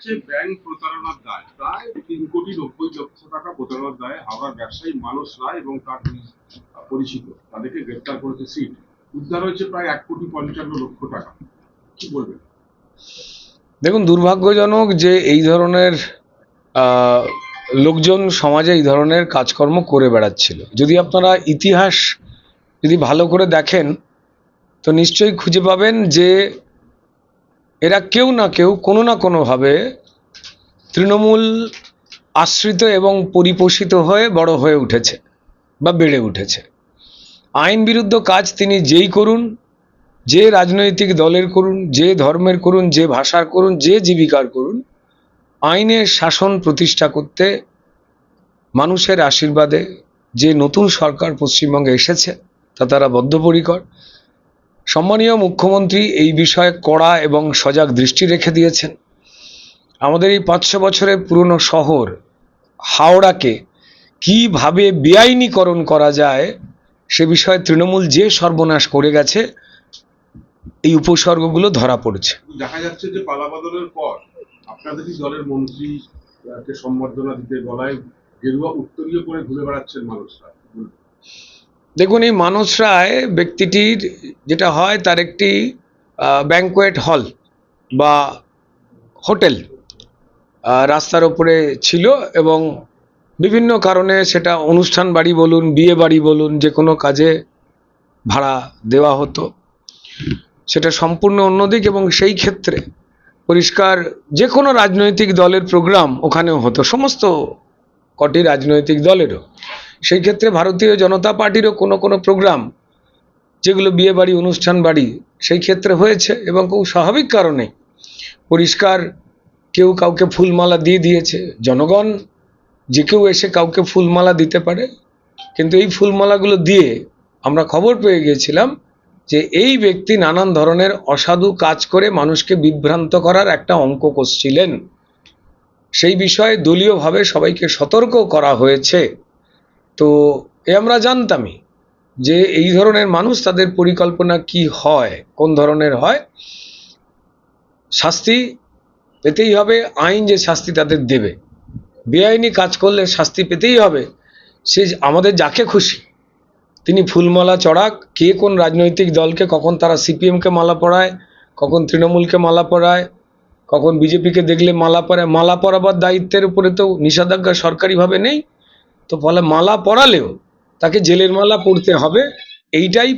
যাচ্ছে ব্যাংক প্রতারণার দায় প্রায় 3,90,00,000 টাকা প্রতারণার দায়ে হাওড়ার ব্যবসায়ী মানুষ রায় এবং তার পরিচিত তাদেরকে গ্রেপ্তার করেছে সিট। উদ্ধার হয়েছে প্রায় 1,55,00,000 টাকা। কি বলবেন? দেখুন, দুর্ভাগ্যজনক যে এই ধরনের লোকজন সমাজে এই ধরনের কাজকর্ম করে বেড়াচ্ছিল। যদি আপনারা ইতিহাস যদি ভালো করে দেখেন তো নিশ্চয়ই খুঁজে পাবেন যে এরা কেউ না কেউ কোনো না কোনোভাবে তৃণমূল আশ্রিত এবং পরিপোষিত হয়ে বড় হয়ে উঠেছে বা বেড়ে উঠেছে। আইন বিরুদ্ধ কাজ তিনি যেই করুন, যে রাজনৈতিক দলের করুন, যে ধর্মের করুন, যে ভাষার করুন, যে জীবিকার করুন, আইনের শাসন প্রতিষ্ঠা করতে মানুষের আশীর্বাদে যে নতুন সরকার পশ্চিমবঙ্গে এসেছে তা তারা বদ্ধপরিকর। সম্মানীয় মুখ্যমন্ত্রী এই বিষয়ে কড়া এবং সজাগ দৃষ্টি রেখে দিয়েছেন। আমাদের এই 500 বছরের পুরনো শহর হাওড়াকে কিভাবে বেআইনিকরণ করা যায় সে বিষয়ে তৃণমূল যে সর্বনাশ করে গেছে এই উপসর্গগুলো ধরা পড়েছে। দেখা যাচ্ছে যে পালাবদলের পর আপনাদেরই দলের মন্ত্রীকে সম্বর্ধনা দিতে গলায় গেরুয়া উত্তরীয় করে ঘুরে বেড়াচ্ছেন মানুষরা। দেখুন, এই মানস রায় ব্যক্তিটির যেটা হয় তার একটি ব্যাংকোয়েট হল বা হোটেল রাস্তার ওপরে ছিল এবং বিভিন্ন কারণে সেটা অনুষ্ঠান বাড়ি বলুন, বিয়ে বাড়ি বলুন, যে কোনো কাজে ভাড়া দেওয়া হতো। সেটা সম্পূর্ণ অন্যদিক এবং সেই ক্ষেত্রে পরিষ্কার যে কোনো রাজনৈতিক দলের প্রোগ্রাম ওখানেও হতো, সমস্ত কটি রাজনৈতিক দলেরও। সেই ক্ষেত্রে ভারতীয় জনতা পার্টিরও কোনো কোনো প্রোগ্রাম যেগুলো বিয়ে বাড়ি, অনুষ্ঠান বাড়ি, সেই ক্ষেত্রে হয়েছে এবং খুব স্বাভাবিক কারণে পরিষ্কার কেউ কাউকে ফুলমালা দিয়ে দিয়েছে। জনগণ যে কেউ এসে কাউকে ফুলমালা দিতে পারে, কিন্তু এই ফুলমালাগুলো দিয়ে আমরা খবর পেয়ে গিয়েছিলাম যে এই ব্যক্তি নানান ধরনের অসাধু কাজ করে মানুষকে বিভ্রান্ত করার একটা অঙ্ক কষছিলেন। সেই বিষয়ে দলীয়ভাবে সবাইকে সতর্ক করা হয়েছে। তো আমরা জানতামই যে এই ধরনের মানুষ, তাদের পরিকল্পনা কি হয়, কোন ধরনের হয়। শাস্তি পেতেই হবে, আইন যে শাস্তি তাদের দেবে। বেআইনি কাজ করলে শাস্তি পেতেই হবে। সে আমাদের যাকে খুশি তিনি ফুলমালা চড়াক, কে কোন রাজনৈতিক দলকে, কখন তারা সিপিএমকে মালা পরায়, কখন তৃণমূলকে মালা পরায়, কখন বিজেপিকে দেখলে মালা পরায়। মালা পরাবার দায়িত্বের উপরে তো নিষেধাজ্ঞা সরকারিভাবে নেই, তো ফলে মালা পরালেও তাকে জেলের মালা পরতে হবে। এইটাই